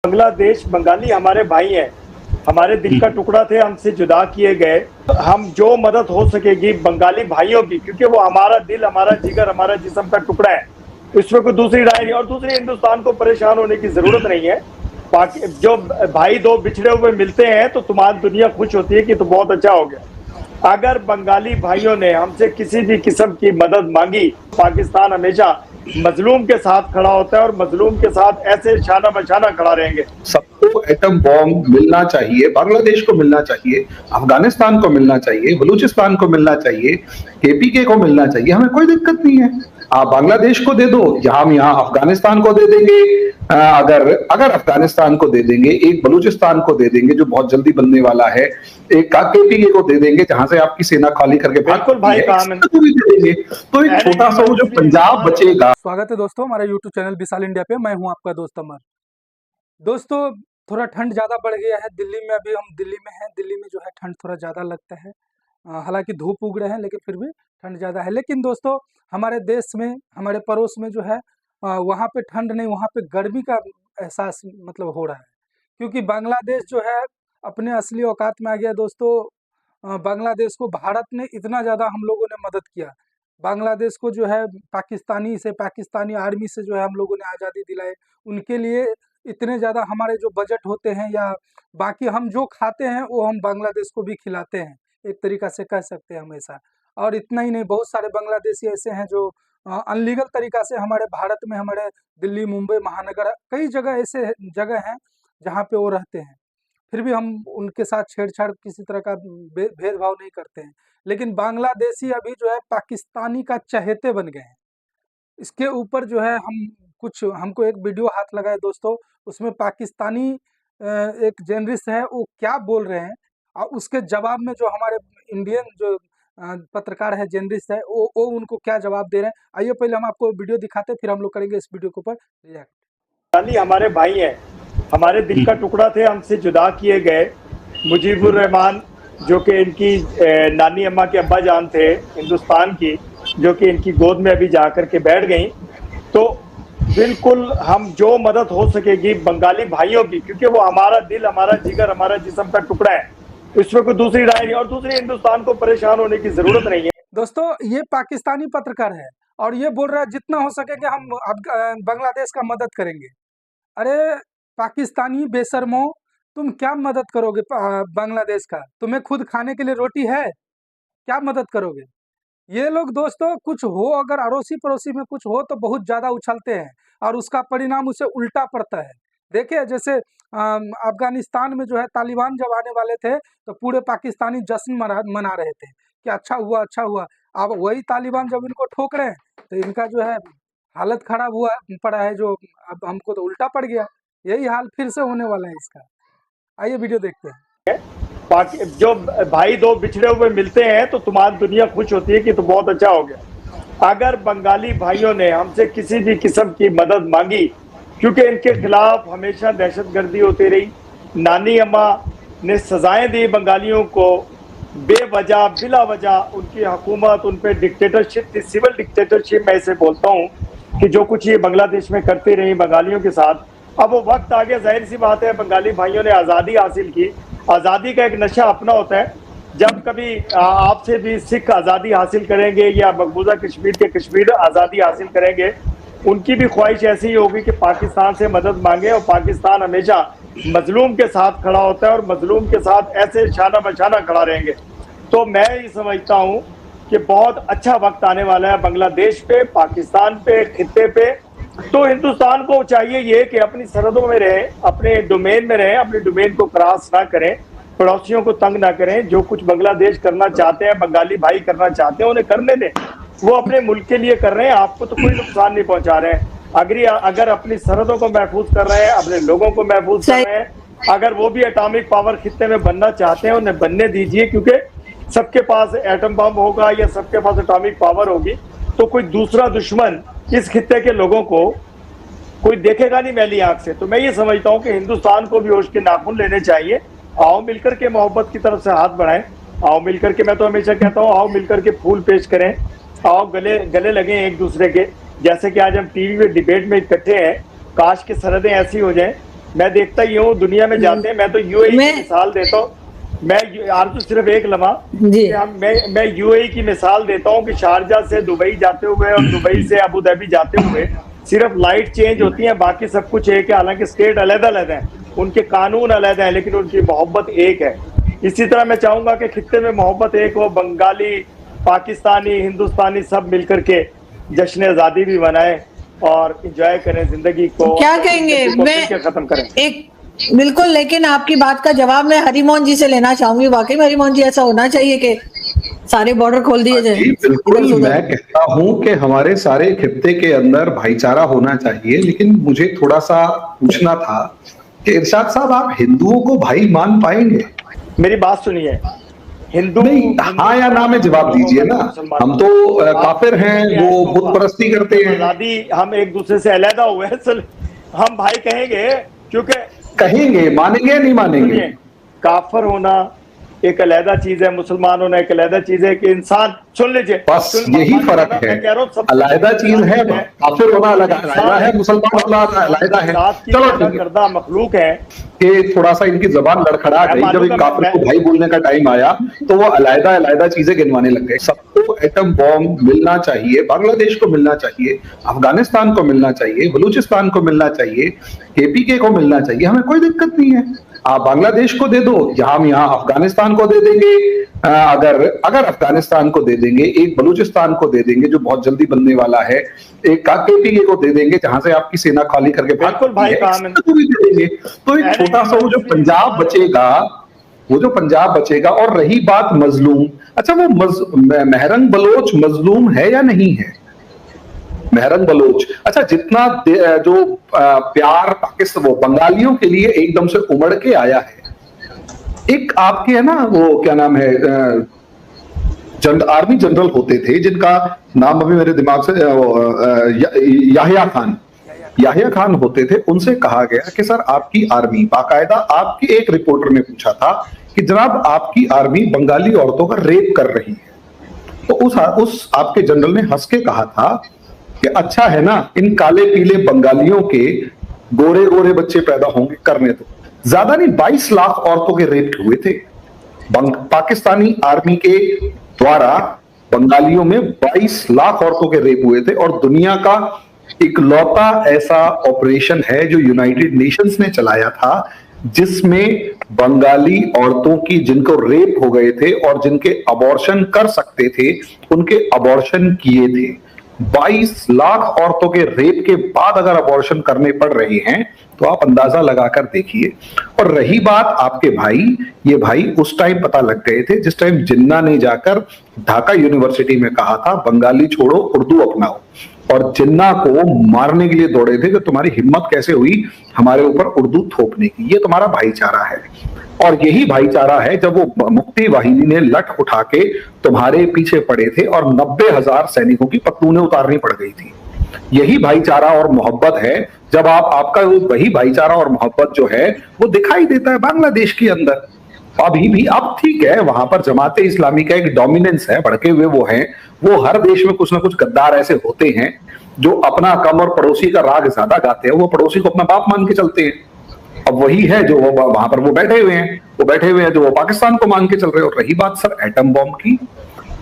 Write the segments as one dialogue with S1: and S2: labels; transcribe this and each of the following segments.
S1: बांग्लादेश बंगाली हमारे भाई हैं, हमारे दिल का टुकड़ा थे, हमसे जुदा किए गए। हम जो मदद हो सकेगी बंगाली भाइयों की, क्योंकि वो हमारा दिल, हमारा जिगर, हमारा जिस्म का टुकड़ा है, इसमें कोई दूसरी राय नहीं। और दूसरी, हिंदुस्तान को परेशान होने की जरूरत नहीं है। जो भाई दो बिछड़े हुए मिलते हैं तो तुम्हारी दुनिया खुश होती है कि तो बहुत अच्छा हो गया। अगर बंगाली भाइयों ने हमसे किसी भी किस्म की मदद मांगी, पाकिस्तान हमेशा मजलूम के साथ खड़ा होता है और मजलूम के साथ ऐसे शाना बशाना खड़ा रहेंगे।
S2: सबको एटम बॉम्ब मिलना चाहिए, बांग्लादेश को मिलना चाहिए, अफगानिस्तान को मिलना चाहिए, बलूचिस्तान को मिलना चाहिए, केपीके को मिलना चाहिए। हमें कोई दिक्कत नहीं है, आप बांग्लादेश को दे दो, हम यहाँ अफगानिस्तान को दे देंगे। अगर अफगानिस्तान को दे देंगे, एक बलूचिस्तान को दे देंगे जो बहुत जल्दी बनने वाला है, एक केपीके को दे देंगे जहां से आपकी सेना खाली करके
S1: बिल्कुल भाई
S2: तो भी दे देंगे, तो एक छोटा सा वो जो पंजाब बचेगा।
S3: स्वागत है दोस्तों हमारे YouTube चैनल विशाल इंडिया पे। मैं हूं आपका दोस्त अमर। दोस्तों, थोड़ा ठंड ज़्यादा बढ़ गया है दिल्ली में। अभी हम दिल्ली में हैं। दिल्ली में जो है ठंड थोड़ा ज़्यादा लगता है। हालांकि धूप उग रहे हैं लेकिन फिर भी ठंड ज़्यादा है। लेकिन दोस्तों, हमारे देश में, हमारे पड़ोस में जो है वहाँ पे ठंड नहीं, वहाँ पे गर्मी का एहसास मतलब हो रहा है। क्योंकि बांग्लादेश जो है अपने असली औकात में आ गया दोस्तों। बांग्लादेश को भारत ने इतना ज़्यादा हम लोगों ने मदद किया। बांग्लादेश को जो है पाकिस्तानी आर्मी से जो है हम लोगों ने आज़ादी दिलाई। उनके लिए इतने ज़्यादा हमारे जो बजट होते हैं या बाकी हम जो खाते हैं वो हम बांग्लादेश को भी खिलाते हैं, एक तरीक़ा से कह सकते हैं हमेशा। और इतना ही नहीं, बहुत सारे बांग्लादेशी ऐसे हैं जो अनलीगल तरीक़ा से हमारे भारत में, हमारे दिल्ली, मुंबई महानगर, कई जगह ऐसे जगह हैं जहाँ पे वो रहते हैं। फिर भी हम उनके साथ छेड़छाड़ किसी तरह का भेदभाव नहीं करते हैं। लेकिन बांग्लादेशी अभी जो है पाकिस्तानी का चहेते बन गए हैं। इसके ऊपर जो है हमको एक वीडियो हाथ लगा है दोस्तों, उसमें पाकिस्तानी एक जर्नलिस्ट है, वो क्या बोल रहे हैं और उसके जवाब में जो हमारे इंडियन जो पत्रकार है, जर्नलिस्ट है, वो उनको क्या जवाब दे रहे हैं। आइए पहले हम आपको वीडियो दिखाते हैं, फिर हम लोग करेंगे इस वीडियो के ऊपर रिएक्ट।
S1: हमारे भाई हैं, हमारे दिल का टुकड़ा थे, हमसे जुदा किए गए। मुजीबुर रहमान जो कि इनकी नानी अम्मा के अब्बा जान थे हिंदुस्तान की, जो कि इनकी गोद में अभी जाकर के बैठ गई। तो बिल्कुल हम जो मदद हो सकेगी बंगाली भाइयों की, क्योंकि वो हमारा दिल, हमारा जिगर, हमारा जिस्म का टुकड़ा है, इसमें कोई दूसरी राय नहीं। और दूसरी, हिंदुस्तान को परेशान होने की जरूरत नहीं है।
S3: दोस्तों, ये पाकिस्तानी पत्रकार है और ये बोल रहा है जितना हो सकेगा हम बांग्लादेश का मदद करेंगे। अरे पाकिस्तानी बेशर्मो, तुम क्या मदद करोगे बांग्लादेश का? तुम्हें खुद खाने के लिए रोटी है? क्या मदद करोगे? ये लोग दोस्तों, कुछ हो अगर अड़ोसी पड़ोसी में कुछ हो तो बहुत ज़्यादा उछलते हैं और उसका परिणाम उसे उल्टा पड़ता है। देखिए, जैसे अफगानिस्तान में जो है तालिबान जब आने वाले थे तो पूरे पाकिस्तानी जश्न मना रहे थे कि अच्छा हुआ, अच्छा हुआ। अब वही तालिबान जब इनको ठोक रहे हैं तो इनका जो है हालत खराब हुआ पड़ा है, जो अब हमको तो उल्टा पड़ गया। यही हाल फिर से होने वाला है इसका। आइए वीडियो देखते हैं।
S1: जो भाई दो बिछड़े हुए मिलते हैं तो तुम्हारी दुनिया खुश होती है कि तो बहुत अच्छा हो गया। अगर बंगाली भाइयों ने हमसे किसी भी किस्म की मदद मांगी, क्योंकि इनके खिलाफ हमेशा दहशतगर्दी होती रही, नानी अम्मा ने सजाएं दी बंगालियों को, बेवजह बिला वजह उनकी हुकूमत उन पर डिक्टेटरशिप थी, सिविल डिक्टेटरशिप। मैं इसे बोलता हूँ कि जो कुछ ये बांग्लादेश में करती रही बंगालियों के साथ, अब वो वक्त आ गया। जाहिर सी बात है, बंगाली भाइयों ने आज़ादी हासिल की। आज़ादी का एक नशा अपना होता है। जब कभी आपसे भी सिख आज़ादी हासिल करेंगे या मकबूजा कश्मीर के कश्मीर आज़ादी हासिल करेंगे, उनकी भी ख्वाहिश ऐसी ही होगी कि पाकिस्तान से मदद मांगे। और पाकिस्तान हमेशा मजलूम के साथ खड़ा होता है और मजलूम के साथ ऐसे शाना बशाना खड़ा रहेंगे। तो मैं ये समझता हूँ कि बहुत अच्छा वक्त आने वाला है बांग्लादेश पे, पाकिस्तान पे, खित्ते पे। तो हिंदुस्तान को चाहिए ये कि अपनी सरहदों में रहे, अपने डोमेन में रहे, अपने डोमेन को क्रॉस ना करें, पड़ोसियों को तंग ना करें। जो कुछ बांग्लादेश करना चाहते हैं, बंगाली भाई करना चाहते हैं, उन्हें करने दें। वो अपने मुल्क के लिए कर रहे हैं, आपको तो कोई नुकसान नहीं पहुंचा रहे हैं। अगर अपनी सरहदों को महफूज कर रहे हैं, अपने लोगों को महफूज कर रहे हैं, अगर वो भी एटॉमिक पावर खित्ते में बनना चाहते हैं, उन्हें बनने दीजिए। क्योंकि सबके पास एटम बम होगा या सबके पास एटॉमिक पावर होगी तो कोई दूसरा दुश्मन इस खित्ते के लोगों को कोई देखेगा नहीं मैली आंख से। तो मैं ये समझता हूँ कि हिंदुस्तान को भी होश के नाखून लेने चाहिए। आओ मिलकर के मोहब्बत की तरफ से हाथ बढ़ाएं, आओ मिलकर के, मैं तो हमेशा कहता हूँ, आओ मिलकर के फूल पेश करें, आओ गले लगे एक दूसरे के। जैसे कि आज हम टीवी में डिबेट में इकट्ठे हैं, काश की सरहदें ऐसी हो जाएं मैं देखता ही हूँ दुनिया में जाते हैं। मैं तो यूएई की मिसाल देता हूँ। मैं आज तो सिर्फ एक लम्हा
S4: जी
S1: मैं यूएई की मिसाल देता हूँ कि शारजा से दुबई जाते हुए और दुबई से अबू धाबी जाते हुए सिर्फ लाइट चेंज होती है, बाकी सब कुछ एक है। हालांकि स्टेट अलग-अलग हैं, उनके कानून अलग हैं, लेकिन उनकी मोहब्बत एक है। इसी तरह मैं चाहूंगा कि खित्ते में मोहब्बत एक हो, बंगाली, पाकिस्तानी, हिंदुस्तानी सब मिलकर के जश्न आज़ादी भी मनाएं और एंजॉय करें जिंदगी को।
S4: क्या कहेंगे? मैं
S1: खत्म करें
S4: एक बिल्कुल, लेकिन आपकी बात का जवाब मैं हरिमोहन जी से लेना चाहूंगी। वाकई में हरिमोहन जी ऐसा होना चाहिए कि सारे बॉर्डर खोल दिए जाए?
S2: बिल्कुल, मैं कहता हूं कि हमारे सारे खित्ते के अंदर भाईचारा होना चाहिए, लेकिन मुझे थोड़ा सा पूछना था कि इरशाद साहब, आप हिंदुओं को भाई मान पाएंगे?
S1: मेरी बात सुनिए, हिंदू
S2: नहीं, हाँ या ना में जवाब दीजिए ना। हम तो काफिर हैं, वो बुत परस्ती करते हैं।
S1: आजादी, हम एक दूसरे से अलग हुए हैं, हम भाई कहेंगे, क्योंकि
S2: कहेंगे, मानेंगे या नहीं मानेंगे?
S1: काफिर होना एक अलहदा चीज है, मुसलमान होना एक अलहदा चीज है। कि इंसान, सुन लीजिए,
S2: बस यही फर्क है। अलहदा चीज है, काफिर होना अलहदा है, मुसलमान होना अलहदा है। चलो ठीक है,
S1: मखलूक है
S2: कि थोड़ा सा इनकी जबान लड़खड़ा गई जब एक काफिर को भाई बोलने का टाइम आया, तो वो अलहदा चीजें गिनवाने लग गए। सबको एटम बॉम्ब मिलना चाहिए, बांग्लादेश को मिलना चाहिए, अफगानिस्तान को मिलना चाहिए, बलूचिस्तान को मिलना चाहिए, केपीके को मिलना चाहिए, हमें कोई दिक्कत नहीं है। आप बांग्लादेश को दे दो, हम यहाँ अफगानिस्तान को दे देंगे। अगर अफगानिस्तान को दे देंगे, एक बलूचिस्तान को दे देंगे जो बहुत जल्दी बनने वाला है, एक केपीके को दे देंगे जहां से आपकी सेना खाली करके
S1: बिल्कुल भाई
S2: को भी दे देंगे, तो एक छोटा सा वो जो पंजाब बचेगा। और रही बात मजलूम, अच्छा वो मेहरंग बलोच मजलूम है या नहीं है? मेहरंग बलोच, अच्छा, जितना जो प्यार पाकिस्तान वो बंगालियों के लिए एकदम से उमड़ के आया है। एक आपके है ना, वो क्या नाम है, आर्मी जनरल होते थे जिनका नाम अभी मेरे दिमाग से, याहिया खान होते थे। उनसे कहा गया कि सर आपकी आर्मी, बाकायदा आपकी एक रिपोर्टर ने पूछा था कि जनाब आपकी आर्मी बंगाली औरतों का रेप कर रही है, तो उस आपके जनरल ने हंस के कहा था कि अच्छा है ना, इन काले पीले बंगालियों के गोरे गोरे बच्चे पैदा होंगे, करने दो। ज्यादा नहीं, 22 लाख औरतों के रेप हुए थे पाकिस्तानी आर्मी के द्वारा। बंगालियों में 22 लाख औरतों के रेप हुए थे, और दुनिया का इकलौता ऐसा ऑपरेशन है जो यूनाइटेड नेशंस ने चलाया था, जिसमें बंगाली औरतों की, जिनको रेप हो गए थे और जिनके अबॉर्शन कर सकते थे, उनके अबॉर्शन किए थे। 22 लाख औरतों के रेप के बाद अगर अबॉर्शन करने पड़ रहे हैं, तो आप अंदाजा लगाकर देखिए। और रही बात आपके भाई, ये भाई उस टाइम पता लग गए थे जिस टाइम जिन्ना ने जाकर ढाका यूनिवर्सिटी में कहा था बंगाली छोड़ो उर्दू अपनाओ, और जिन्ना को मारने के लिए दौड़े थे कि तुम्हारी हिम्मत कैसे हुई हमारे ऊपर उर्दू थोपने की। ये तुम्हारा भाईचारा है, और यही भाईचारा है जब वो मुक्ति वाहिनी ने लठ उठा के तुम्हारे पीछे पड़े थे और 90,000 सैनिकों की पतलूनें उतारनी पड़ गई थी। यही भाईचारा और मोहब्बत है, जब आपका वही भाईचारा और मोहब्बत जो है वो दिखाई देता है बांग्लादेश के अंदर। अभी भी, अब ठीक है, वहां पर जमाते इस्लामी का एक डोमिनेंस है, भड़के हुए वो हैं। वो हर देश में कुछ ना कुछ गद्दार ऐसे होते हैं जो अपना कम और पड़ोसी का राग ज्यादा गाते हैं, वो पड़ोसी को अपना बाप मान के चलते हैं। अब वही है जो वहां पर वो बैठे हुए हैं जो वो पाकिस्तान को मान के चल रहे हैं। और रही बात सर एटम बॉम्ब की,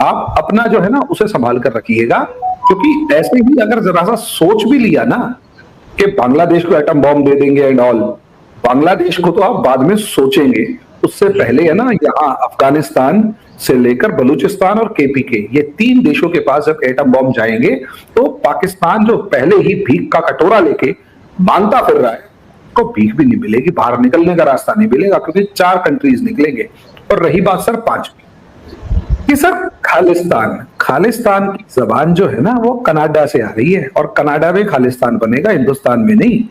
S2: आप अपना जो है ना उसे संभाल कर रखिएगा, क्योंकि ऐसे ही अगर जरा सा सोच भी लिया ना कि बांग्लादेश को एटम बॉम्ब दे देंगे एंड ऑल, बांग्लादेश को तो आप बाद में सोचेंगे। उससे पहले है ना, यहाँ अफगानिस्तान से लेकर बलूचिस्तान और केपीके, ये 3 देशों के पास जब एटम बॉम्ब जाएंगे, तो पाकिस्तान जो पहले ही भीख का कटोरा लेके मांगता फिर रहा है, को भीख भी नहीं मिलेगी, बाहर निकलने का रास्ता नहीं मिलेगा, क्योंकि 4 कंट्रीज निकलेंगे। और रही बात सर 5वीं कि सर खालिस्तान की जबान जो है ना वो कनाडा से आ रही है, और कनाडा में खालिस्तान बनेगा, हिंदुस्तान में नहीं,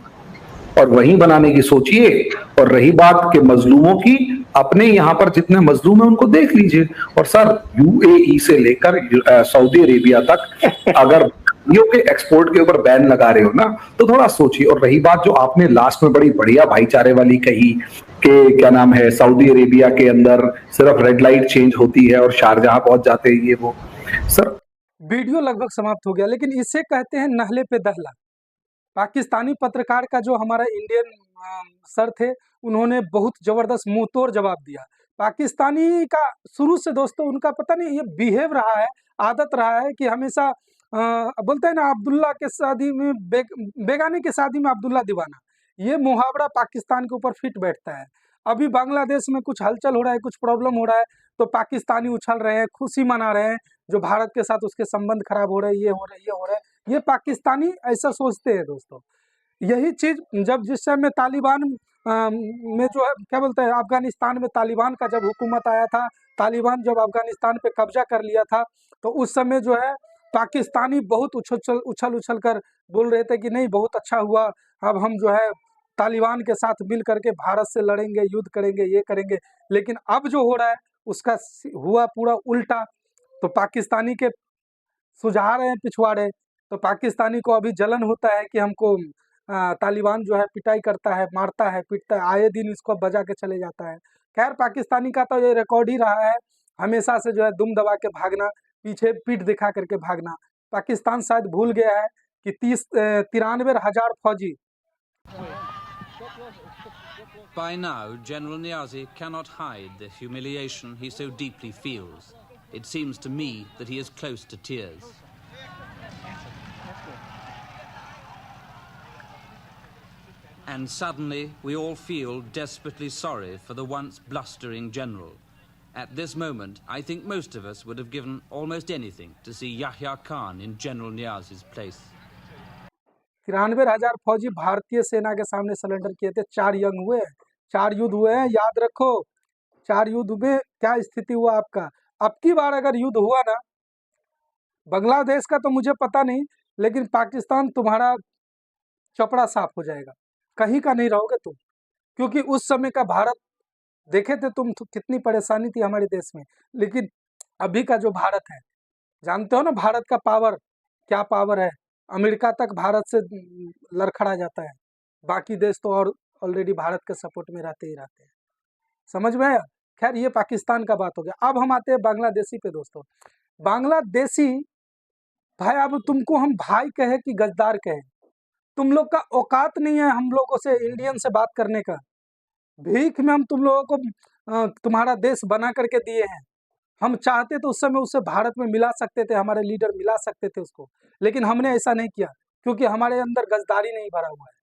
S2: और वहीं बनाने की सोचिए। और रही बात के मजलूमों की, अपने यहाँ पर जितने मजलूम है उनको देख लीजिए। और सर यूएई से लेकर सऊदी अरेबिया तक अगर के एक्सपोर्ट के ऊपर बैन लगा रहे हो ना, तो थोड़ा सोचिए। और रही बात जो आपने लास्ट में बड़ी बढ़िया भाईचारे वाली कही कि क्या नाम है, सऊदी अरेबिया के अंदर सिर्फ रेड लाइट चेंज होती है और शारजहां पहुंच जाते हैं, ये वो सर।
S3: वीडियो लगभग समाप्त हो गया, लेकिन इसे कहते हैं नहले पे दहला। पाकिस्तानी पत्रकार का जो हमारा इंडियन सर थे, उन्होंने बहुत ज़बरदस्त मुँह तोड़ जवाब दिया। पाकिस्तानी का शुरू से दोस्तों उनका पता नहीं ये बिहेव रहा है, आदत रहा है कि हमेशा बोलते हैं ना, अब्दुल्ला के शादी में बेगानी की शादी में अब्दुल्ला दीवाना, ये मुहावरा पाकिस्तान के ऊपर फिट बैठता है। अभी बांग्लादेश में कुछ हलचल हो रहा है, कुछ प्रॉब्लम हो रहा है, तो पाकिस्तानी उछल रहे हैं, खुशी मना रहे हैं, जो भारत के साथ उसके संबंध खराब हो रहे हैं, ये हो रहा है, ये हो रहा है। ये पाकिस्तानी ऐसा सोचते हैं दोस्तों। यही चीज़ जब जिस समय तालिबान में जो है क्या बोलते हैं, अफगानिस्तान में तालिबान का जब हुकूमत आया था, तालिबान जब अफगानिस्तान पे कब्जा कर लिया था, तो उस समय जो है पाकिस्तानी बहुत उछल कर बोल रहे थे कि नहीं, बहुत अच्छा हुआ, अब हम जो है तालिबान के साथ मिल करके भारत से लड़ेंगे, युद्ध करेंगे, ये करेंगे। लेकिन अब जो हो रहा है उसका हुआ पूरा उल्टा। तो पाकिस्तानी के सुझा रहे हैं पिछवाड़े, तो पाकिस्तानी को अभी जलन होता है कि हमको तालिबान जो है पिटाई करता है, मारता है, पीटता है, आए दिन इसको बजा के चले जाता है। खैर पाकिस्तानी का तो ये रिकॉर्ड ही रहा है, हमेशा से जो है दुम दबा के भागना, पीछे पीठ दिखा करके भागना। पाकिस्तान शायद भूल गया है कि 93,000 फौजी।
S5: By now, General Niazi cannot hide the humiliation he so deeply feels. It seems to me that he is close to tears. And suddenly, we all feel desperately sorry for the once blustering general. At this moment, I think most of us would have given almost anything to see Yahya Khan in General Niazi's place.
S3: 93,000 फौजी भारतीय सेना के सामने surrender किए थे। 4 young हुए, 4 युद्ध हुए हैं, याद रखो। 4 युद्ध में क्या स्थिति हुआ आपका। अब की बार अगर युद्ध हुआ ना, बांग्लादेश का तो मुझे पता नहीं, लेकिन पाकिस्तान तुम्हारा चपड़ा साफ हो जाएगा, कहीं का नहीं रहोगे तुम। क्योंकि उस समय का भारत देखे थे तुम, कितनी परेशानी थी हमारे देश में। लेकिन अभी का जो भारत है, जानते हो ना भारत का पावर क्या पावर है। अमेरिका तक भारत से लड़खड़ा जाता है, बाकी देश तो और ऑलरेडी भारत के सपोर्ट में रहते ही रहते हैं। समझ में आया। खैर ये पाकिस्तान का बात हो गया। अब हम आते हैं बांग्लादेशी पे दोस्तों। बांग्लादेशी भाई, अब तुमको हम भाई कहे कि गद्दार कहे, तुम लोग का औकात नहीं है हम लोगों से इंडियन से बात करने का। भीख में हम तुम लोगों को तुम्हारा देश बना करके दिए हैं। हम चाहते तो उस समय उसे भारत में मिला सकते थे, हमारे लीडर मिला सकते थे उसको, लेकिन हमने ऐसा नहीं किया क्योंकि हमारे अंदर गद्दारी नहीं भरा हुआ है।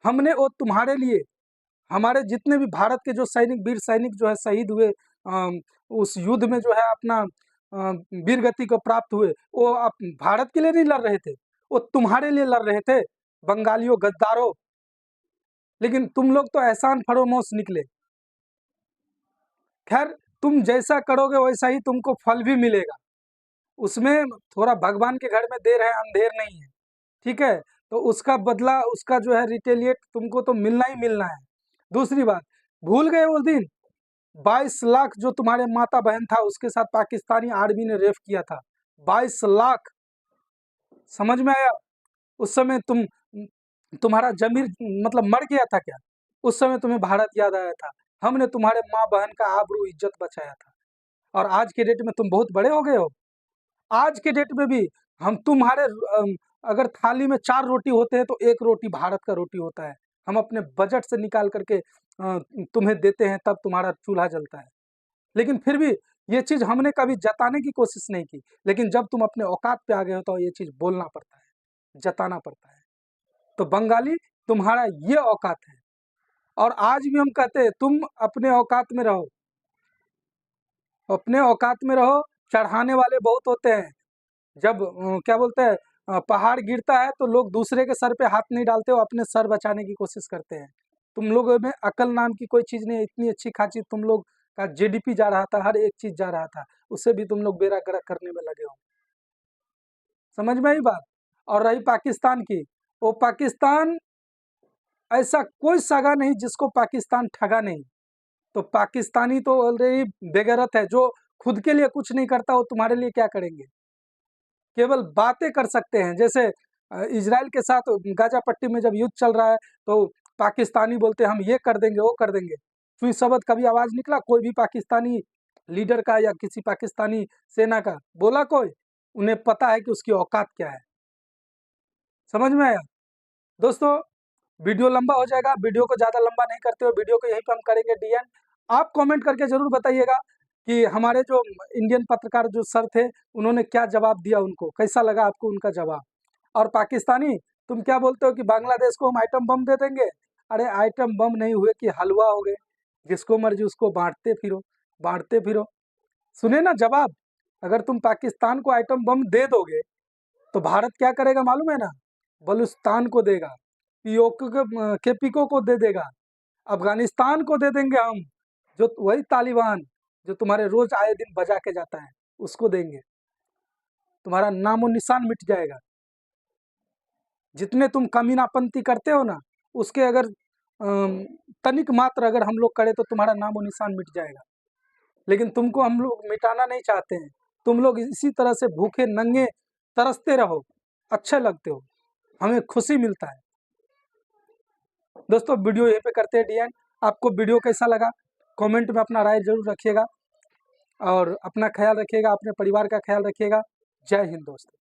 S3: हमने वो तुम्हारे लिए, हमारे जितने भी भारत के जो सैनिक, वीर सैनिक जो है शहीद हुए, उस युद्ध में जो है अपना वीर गति को प्राप्त हुए, वो आप भारत के लिए नहीं लड़ रहे थे, वो तुम्हारे लिए लड़ रहे थे, बंगालियों, गद्दारों। लेकिन तुम लोग तो एहसान फरोमोश निकले। खैर तुम जैसा करोगे वैसा ही तुमको फल भी मिलेगा, उसमें थोड़ा भगवान के घर में देर है अंधेर नहीं है, ठीक है। तो उसका बदला, उसका जो है रिटेलिएट तुमको तो मिलना ही मिलना है। दूसरी बात, भूल गए वो दिन 22 लाख जो तुम्हारे माता बहन था उसके साथ पाकिस्तानी आर्मी ने रेप किया था। 22 लाख, समझ में आया। उस समय तुम्हारा जमीर मतलब मर गया था क्या? उस समय तुम्हें भारत याद आया था। हमने तुम्हारे माँ बहन का आबरू इज्जत बचाया था। और आज के डेट में तुम बहुत बड़े हो गए हो। आज के डेट में भी हम तुम्हारे अगर थाली में 4 रोटी होते हैं तो 1 रोटी भारत का रोटी होता है। हम अपने बजट से निकाल करके तुम्हें देते हैं, तब तुम्हारा चूल्हा जलता है। लेकिन फिर भी ये चीज़ हमने कभी जताने की कोशिश नहीं की। लेकिन जब तुम अपने औकात पे आ गए हो तो ये चीज़ बोलना पड़ता है, जताना पड़ता है। तो बंगाली तुम्हारा ये औकात है। और आज भी हम कहते हैं तुम अपने औकात में रहो, अपने औकात में रहो। चढ़ाने वाले बहुत होते हैं। जब क्या बोलते हैं पहाड़ गिरता है तो लोग दूसरे के सर पे हाथ नहीं डालते, वो अपने सर बचाने की कोशिश करते हैं। तुम लोगों में अकल नाम की कोई चीज़ नहीं है। इतनी अच्छी खासी तुम लोग का जीडीपी जा रहा था, हर एक चीज़ जा रहा था, उससे भी तुम लोग बेड़ा गर्क करने में लगे हो। समझ में आई बात। और रही पाकिस्तान की, वो पाकिस्तान ऐसा कोई सगा नहीं जिसको पाकिस्तान ठगा नहीं। तो पाकिस्तानी तो ऑलरेडी बेगैरत है, जो खुद के लिए कुछ नहीं करता वो तुम्हारे लिए क्या करेंगे। केवल बातें कर सकते हैं। जैसे इजराइल के साथ गाजा पट्टी में जब युद्ध चल रहा है तो पाकिस्तानी बोलते हैं हम ये कर देंगे, वो कर देंगे। सुई शब्द कभी आवाज़ निकला कोई भी पाकिस्तानी लीडर का या किसी पाकिस्तानी सेना का? बोला कोई? उन्हें पता है कि उसकी औकात क्या है। समझ में आया दोस्तों। वीडियो लंबा हो जाएगा, वीडियो को ज़्यादा लंबा नहीं करते हो, वीडियो को यहीं पे हम करेंगे डी एंड। आप कमेंट करके ज़रूर बताइएगा कि हमारे जो इंडियन पत्रकार जो सर थे उन्होंने क्या जवाब दिया, उनको कैसा लगा आपको उनका जवाब। और पाकिस्तानी तुम क्या बोलते हो कि बांग्लादेश को हम आइटम बम दे देंगे। अरे आइटम बम नहीं हुए कि हलवा हो गए, जिसको मर्जी उसको बांटते फिरो, बांटते फिरो। सुने ना जवाब, अगर तुम पाकिस्तान को आइटम बम दे दोगे तो भारत क्या करेगा मालूम है ना, बलूचिस्तान को देगा, केपीको को दे देगा, अफगानिस्तान को दे देंगे हम, जो वही तालिबान जो तुम्हारे रोज आए दिन बजा के जाता है उसको देंगे, तुम्हारा नामो निशान मिट जाएगा। जितने तुम कमीनापंती करते हो ना, उसके अगर तनिक मात्र अगर हम लोग करें तो तुम्हारा नामो निशान मिट जाएगा। लेकिन तुमको हम लोग मिटाना नहीं चाहते हैं, तुम लोग इसी तरह से भूखे नंगे तरसते रहो, अच्छे लगते हो, हमें खुशी मिलता है। दोस्तों वीडियो यहीं पे करते हैं डी एंड। आपको वीडियो कैसा लगा कमेंट में अपना राय जरूर रखिएगा, और अपना ख्याल रखिएगा, अपने परिवार का ख्याल रखिएगा। जय हिंद दोस्तों।